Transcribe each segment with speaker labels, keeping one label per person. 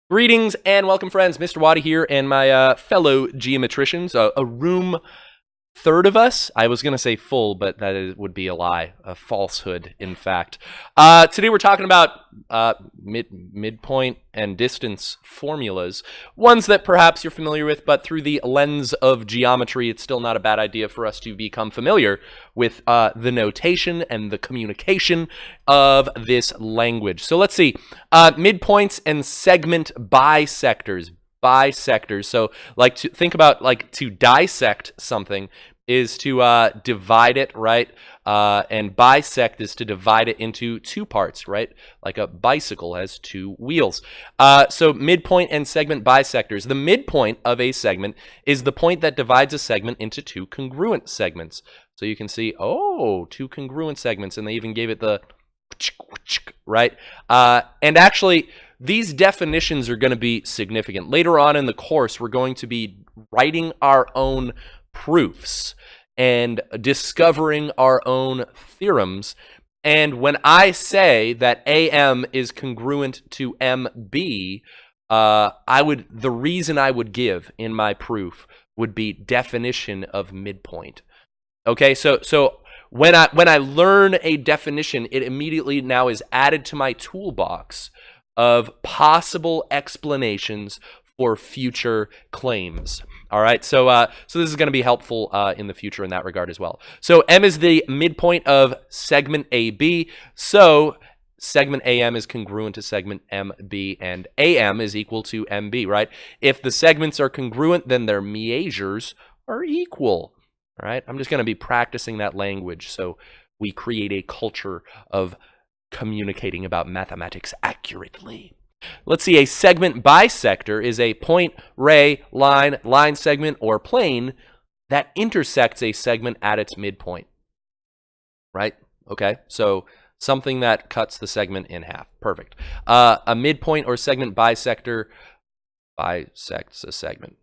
Speaker 1: Greetings and welcome, friends. Mr. Waddy here and my fellow geometricians. A room third of us. I was going to say full, but would be a lie, a falsehood, in fact. Today we're talking about midpoint and distance formulas, ones that perhaps you're familiar with, but through the lens of geometry, it's still not a bad idea for us to become familiar with the notation and the communication of this language. So let's see. Midpoints and segment bisectors. So think about to dissect something is to divide it, right? And bisect is to divide it into two parts, right? Like a bicycle has two wheels. So midpoint and segment bisectors. The midpoint of a segment is the point that divides a segment into two congruent segments. So you can see, two congruent segments, and they even gave it the right? And actually, these definitions are going to be significant. Later on in the course, we're going to be writing our own proofs and discovering our own theorems. And when I say that AM is congruent to MB, the reason I would give in my proof would be definition of midpoint. Okay, so when I learn a definition, it immediately now is added to my toolbox of possible explanations for future claims. All right, so this is going to be helpful in the future in that regard as well. So M is the midpoint of segment AB. So segment AM is congruent to segment MB, and AM is equal to MB, right? If the segments are congruent, then their measures are equal. All right, I'm just going to be practicing that language so we create a culture of communicating about mathematics accurately. Let's see, a segment bisector is a point, ray, line segment, or plane that intersects a segment at its midpoint. Right? Okay, so something that cuts the segment in half. Perfect. A midpoint or segment bisector bisects a segment.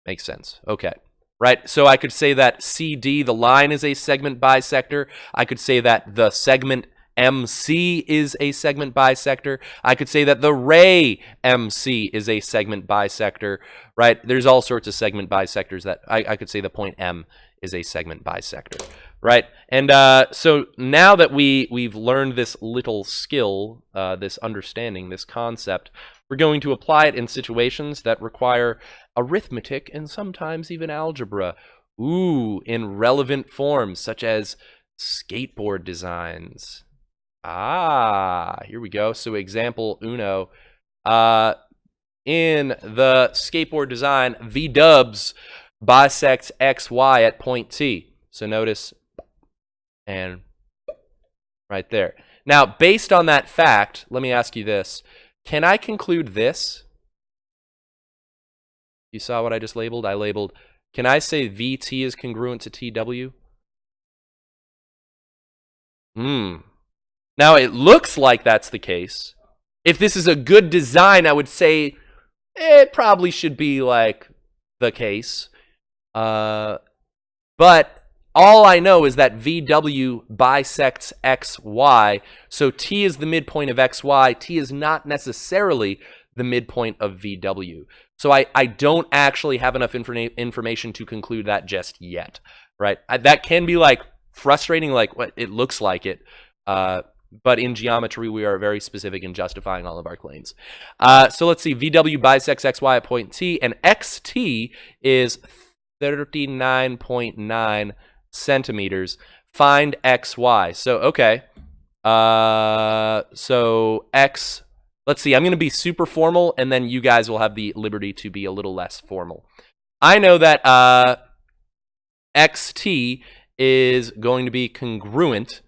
Speaker 1: Makes sense. Okay. Right, so I could say that CD, the line, is a segment bisector. I could say that the segment MC is a segment bisector. I could say that the ray MC is a segment bisector, right? There's all sorts of segment bisectors that I could say the point M is a segment bisector, right? And so now that we've learned this little skill, this understanding, this concept, we're going to apply it in situations that require arithmetic and sometimes even algebra. In relevant forms such as skateboard designs. Here we go. So example uno. In the skateboard design, V dubs bisects XY at point T. So notice, and right there. Now, based on that fact, let me ask you this. Can I conclude this? You saw what I just labeled? I labeled, can I say VT is congruent to TW? Now, it looks like that's the case. If this is a good design, I would say it probably should be like the case. But all I know is that VW bisects XY, so T is the midpoint of XY. T is not necessarily the midpoint of VW. So I don't actually have enough information to conclude that just yet, right? That can be like frustrating, like what it looks like it. But in geometry, we are very specific in justifying all of our claims. So let's see, VW bisects XY at point T, and XT is 39.9 centimeters. Find XY. So, okay. So X, let's see, I'm going to be super formal, and then you guys will have the liberty to be a little less formal. I know that XT is going to be congruent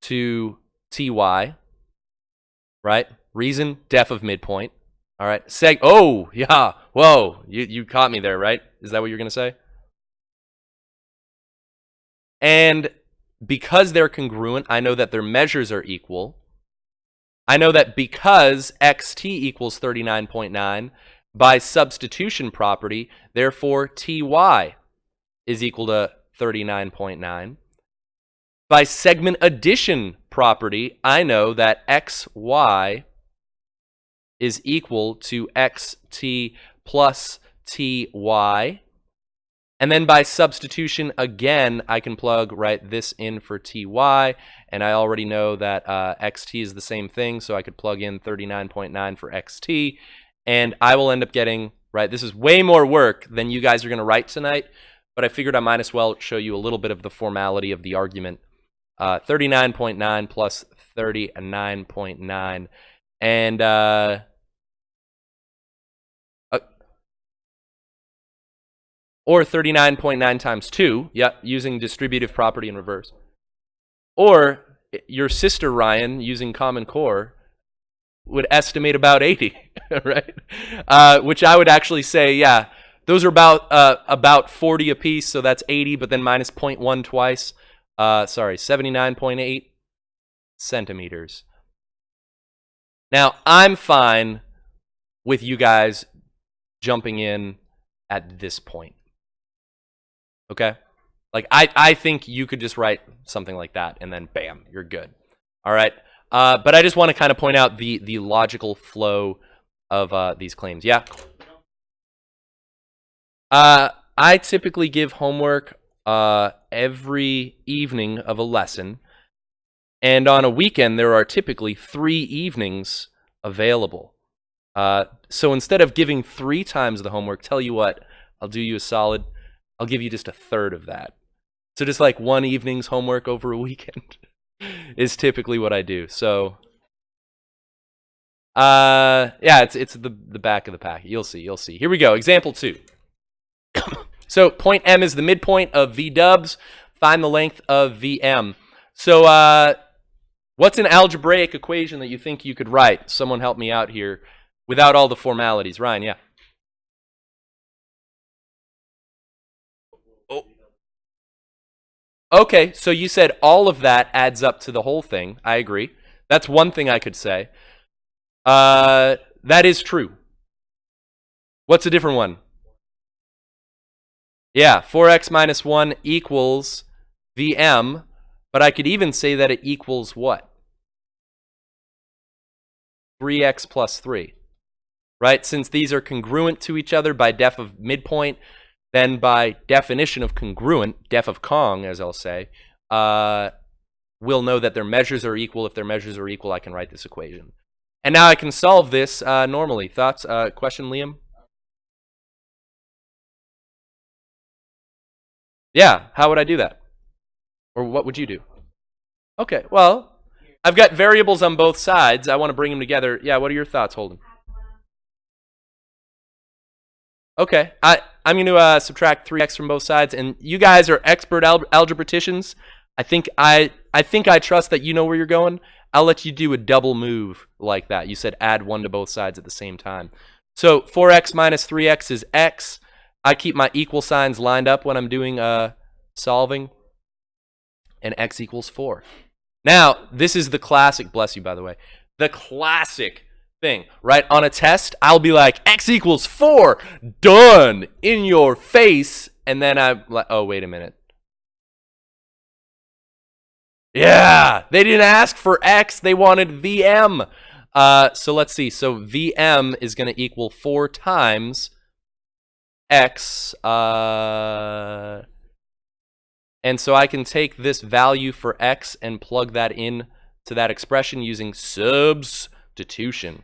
Speaker 1: to TY, right? Reason, def of midpoint. All right. Yeah. Whoa. You caught me there, right? Is that what you're going to say? And because they're congruent, I know that their measures are equal. I know that because XT equals 39.9, by substitution property, therefore TY is equal to 39.9. By segment addition property, I know that XY is equal to xt plus ty. And then by substitution, again, I can plug this in for ty, and I already know that xt is the same thing, so I could plug in 39.9 for xt, and I will end up getting, this is way more work than you guys are going to write tonight, but I figured I might as well show you a little bit of the formality of the argument. 39.9 plus 39.9, and or 39.9 times 2, using distributive property in reverse. Or your sister, Ryan, using Common Core, would estimate about 80, right? Which I would actually say, those are about 40 apiece, so that's 80, but then minus 0.1 twice. 79.8 centimeters. Now, I'm fine with you guys jumping in at this point. Okay? I think you could just write something like that, and then bam, you're good. All right? But I just want to kind of point out the logical flow of these claims. Yeah? I typically give homework every evening of a lesson, and on a weekend, there are typically 3 evenings available. So instead of giving 3 times the homework, tell you what, I'll do you a solid. I'll give you just a third of that. So just 1 evening's homework over a weekend is typically what I do. So, it's the back of the pack. You'll see. Here we go. Example 2. So point M is the midpoint of V dubs. Find the length of VM. So what's an algebraic equation that you think you could write? Someone help me out here without all the formalities. Ryan, yeah. Okay, so you said all of that adds up to the whole thing. I agree. That's one thing I could say. That is true. What's a different one? Yeah, 4x minus 1 equals VM, but I could even say that it equals what? 3x plus 3, right? Since these are congruent to each other by def of midpoint, then by definition of congruent, def of Kong, as I'll say, we'll know that their measures are equal. If their measures are equal, I can write this equation. And now I can solve this normally. Thoughts? Question, Liam? Yeah, how would I do that? Or what would you do? Okay, well, I've got variables on both sides. I want to bring them together. Yeah, what are your thoughts, Holden? Okay, I'm going to subtract 3x from both sides, and you guys are expert algebraticians. I think I trust that you know where you're going. I'll let you do a double move like that. You said add 1 to both sides at the same time. So 4x minus 3x is x. I keep my equal signs lined up when I'm doing solving, and x equals 4. Now, this is the classic, bless you by the way, the classic thing, right? On a test, I'll be like, x equals 4, done, in your face, and then I'm like, oh, wait a minute. Yeah, they didn't ask for x, they wanted VM. So let's see, so VM is going to equal 4 times x, and so I can take this value for x and plug that in to that expression using substitution.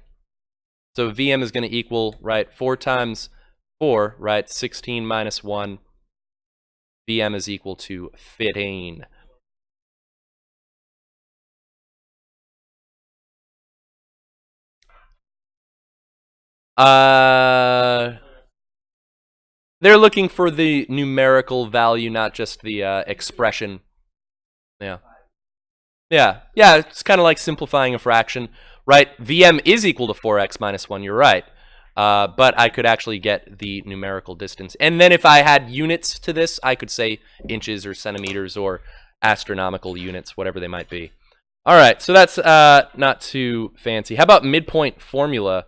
Speaker 1: So VM is going to equal, 4 times 4, 16 minus 1. VM is equal to 15. They're looking for the numerical value, not just the expression. Yeah, it's kind of like simplifying a fraction, right? VM is equal to 4x minus 1, you're right. But I could actually get the numerical distance. And then if I had units to this, I could say inches or centimeters or astronomical units, whatever they might be. All right, so that's not too fancy. How about midpoint formula?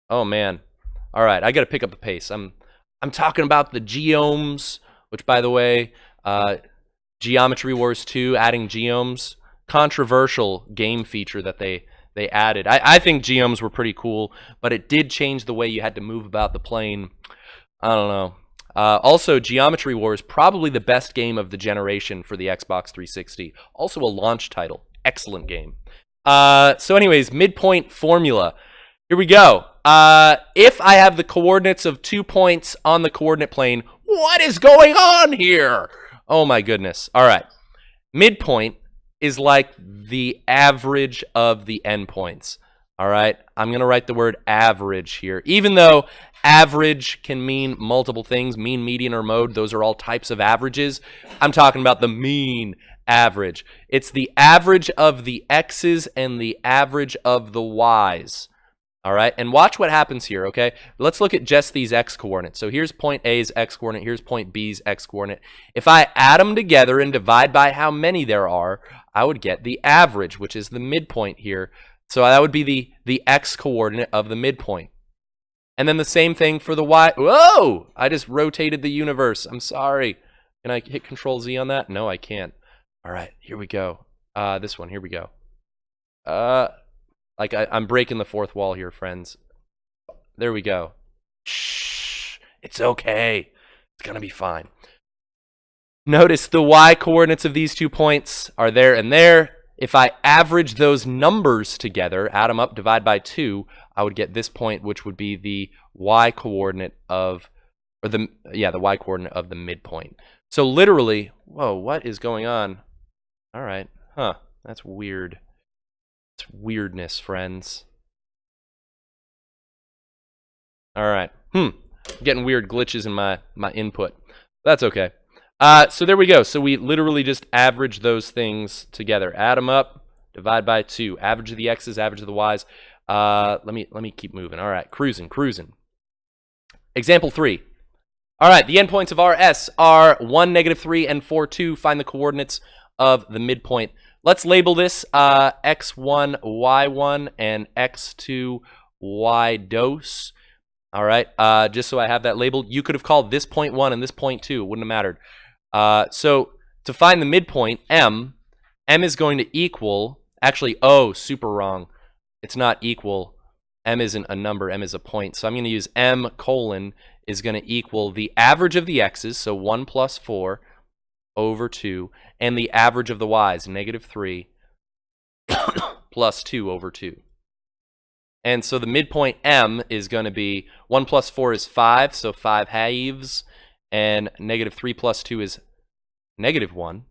Speaker 1: Oh, man. All right, I got to pick up the pace. I'm talking about the geomes, which, by the way, Geometry Wars 2, adding geomes, controversial game feature that they they added. I think geoms were pretty cool, but it did change the way you had to move about the plane. I don't know. Also, Geometry Wars, probably the best game of the generation for the Xbox 360. Also a launch title. Excellent game. So anyways, Midpoint Formula. Here we go. If I have the coordinates of 2 points on the coordinate plane, what is going on here? Oh my goodness. All right. Midpoint is like the average of the endpoints. All right. I'm going to write the word average here. Even though average can mean multiple things, mean, median, or mode, those are all types of averages. I'm talking about the mean average. It's the average of the x's and the average of the y's. All right, and watch what happens here, okay? Let's look at just these x-coordinates. So here's point A's x-coordinate, here's point B's x-coordinate. If I add them together and divide by how many there are, I would get the average, which is the midpoint here. So that would be the x-coordinate of the midpoint. And then the same thing for the y. Whoa! I just rotated the universe. I'm sorry. Can I hit Control-Z on that? No, I can't. All right, here we go. This one, here we go. Like, I'm breaking the fourth wall here, friends. There we go. Shh. It's okay. It's going to be fine. Notice the y-coordinates of these 2 points are there and there. If I average those numbers together, add them up, divide by 2, I would get this point, which would be the y-coordinate of, or the y-coordinate of the midpoint. So literally, whoa, what is going on? All right. Huh. That's weird. It's weirdness, friends. All right. Getting weird glitches in my input. That's okay. So there we go. So we literally just average those things together. Add them up, divide by 2. Average of the x's, average of the y's. Let me keep moving. All right. Cruising. Example 3. All right. The endpoints of RS are 1, -3, and 4, 2. Find the coordinates of the midpoint. Let's label this x1, y1, and x2, y dose. All right, just so I have that labeled. You could have called this point 1 and this point 2. It wouldn't have mattered. So to find the midpoint, m is going to equal, actually, oh, super wrong. It's not equal. M isn't a number. M is a point. So I'm going to use m colon is going to equal the average of the x's, so 1 plus 4, over 2, and the average of the y's, -3 plus 2 over 2. And so the midpoint m is going to be 1 plus 4 is 5, so 5 halves, and -3 plus 2 is -1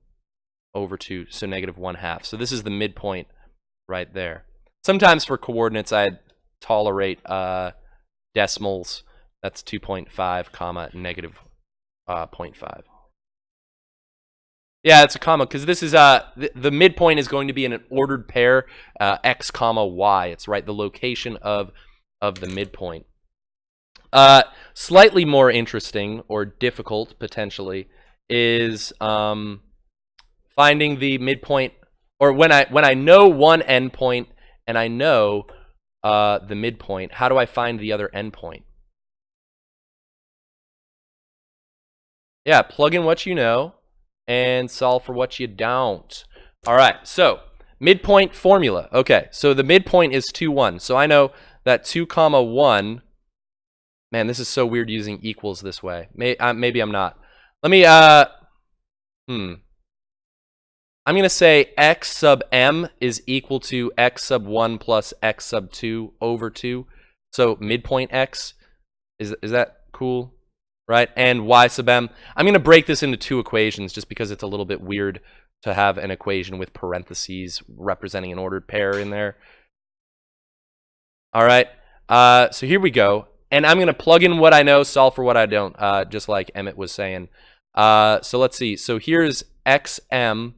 Speaker 1: over 2, so -1/2. So this is the midpoint right there. Sometimes for coordinates, I'd tolerate decimals. That's 2.5 comma -0.5. Yeah, it's a comma, because this is the midpoint is going to be in an ordered pair, x comma y. It's right, the location of the midpoint. Slightly more interesting or difficult potentially is finding the midpoint, or when I know one endpoint and I know the midpoint, how do I find the other endpoint? Yeah, plug in what you know and solve for what you don't. All right, so midpoint formula. Okay, so the midpoint is 2, 1. So I know that 2 comma 1, man, this is so weird using equals this way. Maybe I'm not. Let me, I'm going to say x sub m is equal to x sub 1 plus x sub 2 over 2. So midpoint x, is that cool? Right, and y sub m. I'm going to break this into 2 equations just because it's a little bit weird to have an equation with parentheses representing an ordered pair in there. All right, so here we go. And I'm going to plug in what I know, solve for what I don't, just like Emmett was saying. So let's see. So here's xm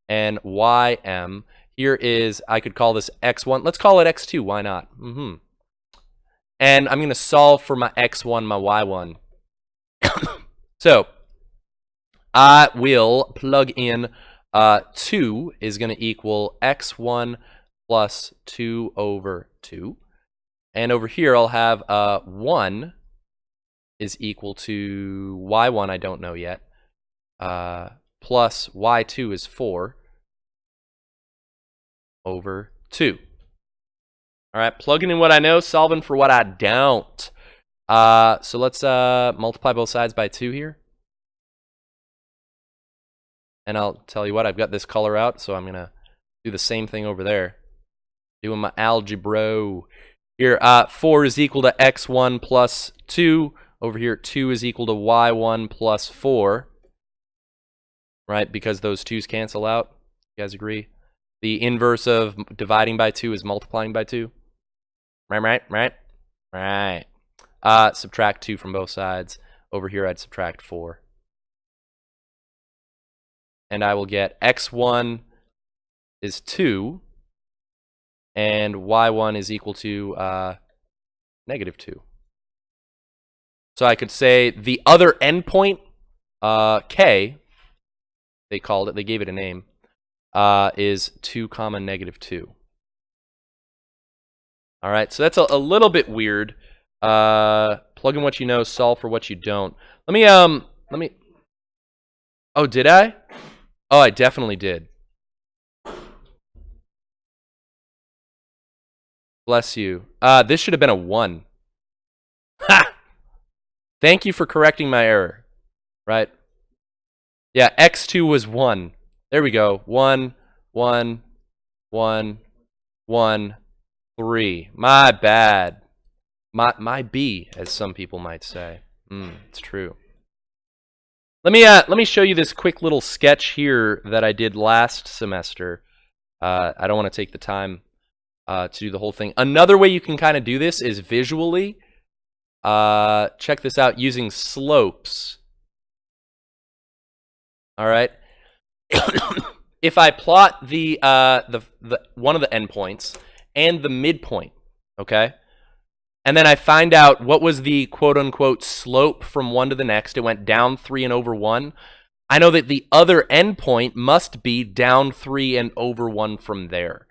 Speaker 1: and ym. Here is, I could call this x1. Let's call it x2. Why not? And I'm going to solve for my x1, my y1. So I will plug in 2 is going to equal x1 plus 2 over 2. And over here I'll have 1 is equal to y1, I don't know yet, plus y2 is 4 over 2. All right, plugging in what I know, solving for what I don't. So let's multiply both sides by 2 here. And I'll tell you what, I've got this color out, so I'm going to do the same thing over there. Doing my algebra. Here, 4 is equal to x1 plus 2. Over here, 2 is equal to y1 plus 4. Right, because those 2's cancel out. You guys agree? The inverse of dividing by 2 is multiplying by 2. Right. Subtract 2 from both sides. Over here, I'd subtract 4. And I will get x1 is 2, and y1 is equal to negative 2. So I could say the other endpoint, k, they called it, they gave it a name, is 2 comma negative 2. All right, so that's a little bit weird. Plug in what you know, solve for what you don't. Let me, oh, did I? Oh, I definitely did. Bless you. This should have been a 1. Ha! Thank you for correcting my error. Right? Yeah, x2 was 1. There we go. 1, 1, 1, 1, 3. My bad. My B, as some people might say. It's true. Let me show you this quick little sketch here that I did last semester. I don't want to take the time to do the whole thing. Another way you can kind of do this is visually. Check this out using slopes. All right. If I plot the one of the endpoints and the midpoint, okay, and then I find out what was the quote-unquote slope from one to the next. It went down 3 and over 1. I know that the other endpoint must be down 3 and over 1 from there.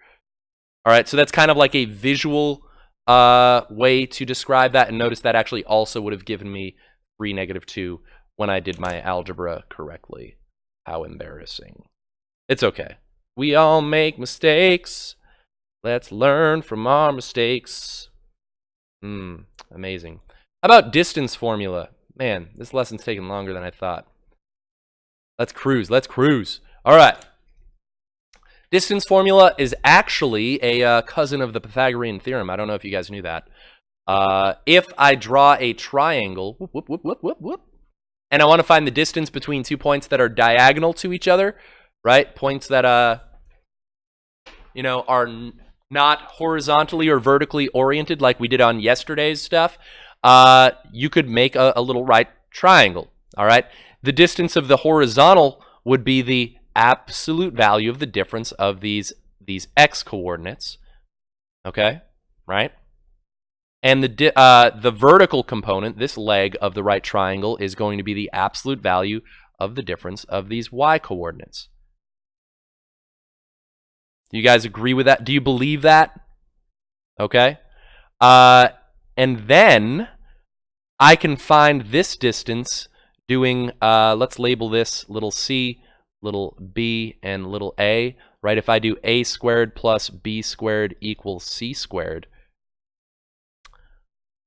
Speaker 1: All right, so that's kind of like a visual way to describe that. And notice that actually also would have given me 3, negative 2 when I did my algebra correctly. How embarrassing. It's okay. We all make mistakes. Let's learn from our mistakes. Amazing. How about distance formula? Man, this lesson's taking longer than I thought. Let's cruise. All right. Distance formula is actually a cousin of the Pythagorean theorem. I don't know if you guys knew that. If I draw a triangle, and I want to find the distance between 2 points that are diagonal to each other, right? Points that are not horizontally or vertically oriented like we did on yesterday's stuff, you could make a little right triangle, all right? The distance of the horizontal would be the absolute value of the difference of these x coordinates, okay, right? And the vertical component, this leg of the right triangle, is going to be the absolute value of the difference of these y coordinates. Do you guys agree with that? Do you believe that? Okay. And then I can find this distance doing, let's label this little c, little b, and little a, right? If I do a squared plus b squared equals c squared,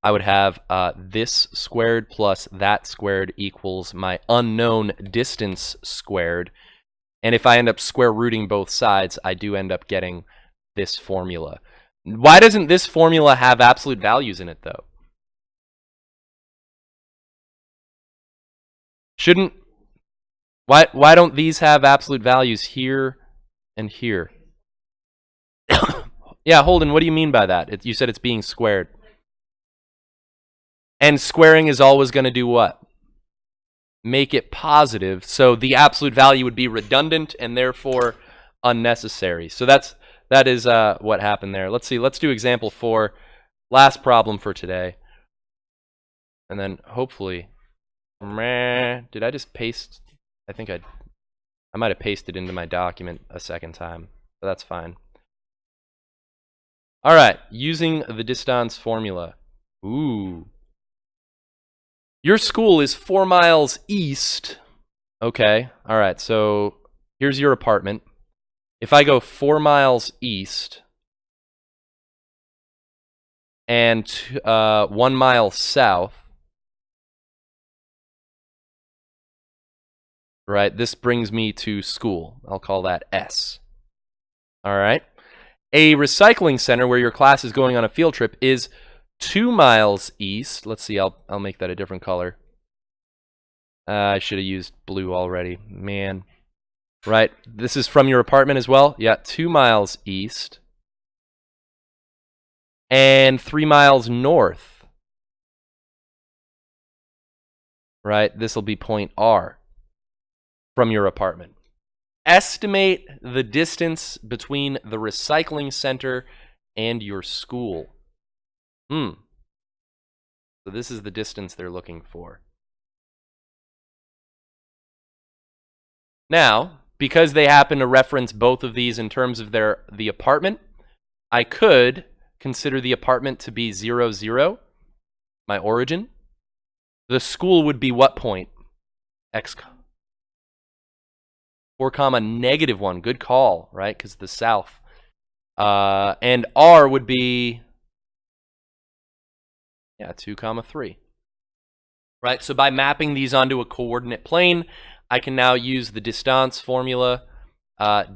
Speaker 1: I would have this squared plus that squared equals my unknown distance squared. And if I end up square rooting both sides, I do end up getting this formula. Why doesn't this formula have absolute values in it, though? Why don't these have absolute values here and here? Yeah, Holden, what do you mean by that? You said it's being squared. And squaring is always going to do what? Make it positive. So the absolute value would be redundant and therefore unnecessary. So that is what happened there. Let's see. Let's do example 4. Last problem for today. And then hopefully, did I just paste? I think I might have pasted into my document a second time. But that's fine. All right. Using the distance formula. Ooh. Your school is 4 miles east. Okay. All right. So here's your apartment. If I go 4 miles east, and 1 mile south. Right, this brings me to school. I'll call that S. All right. A recycling center where your class is going on a field trip is 2 miles east. Let's see, I'll make that a different color. I should have used blue already. Man. Right, this is from your apartment as well? Yeah, 2 miles east. And 3 miles north. Right, this will be point R from your apartment. Estimate the distance between the recycling center and your school. So this is the distance they're looking for. Now, because they happen to reference both of these in terms of the apartment, I could consider the apartment to be 0, 0, my origin. The school would be what point? X. 4 comma negative 1. Good call, right? Because the south. And R would be 2 comma 3. Right? So by mapping these onto a coordinate plane, I can now use the distance formula.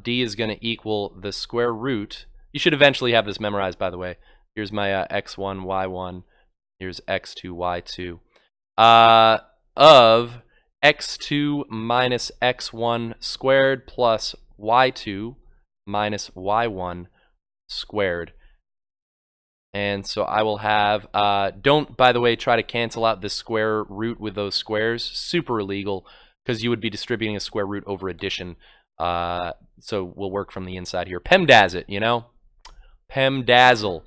Speaker 1: D is going to equal the square root. You should eventually have this memorized, by the way. Here's my x1, y1. Here's x2, y2. Of x2 minus x1 squared plus y2 minus y1 squared. And so I will have, don't, by the way, try to cancel out the square root with those squares. Super illegal, because you would be distributing a square root over addition. So we'll work from the inside here. PEMDAS it, you know? PEMDAZZLE.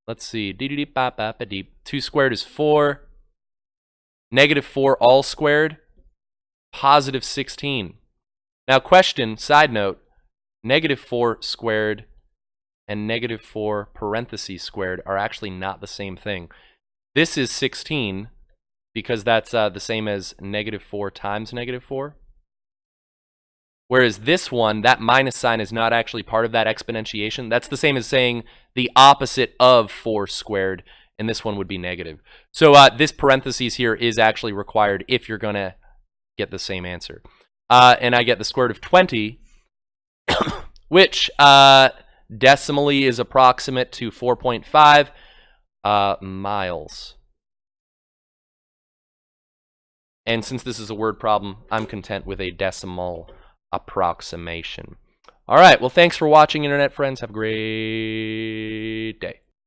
Speaker 1: Let's see. 2 squared is 4. Negative 4 all squared. Positive 16. Now question, side note. Negative 4 squared and negative 4 parentheses squared are actually not the same thing. This is 16 because that's the same as negative 4 times negative 4. Whereas this one, that minus sign is not actually part of that exponentiation. That's the same as saying the opposite of 4 squared, and this one would be negative. So this parentheses here is actually required if you're going to get the same answer. And I get the square root of 20, which decimally is approximate to 4.5 miles. And since this is a word problem, I'm content with a decimal approximation. All right, well, thanks for watching, Internet friends. Have a great day.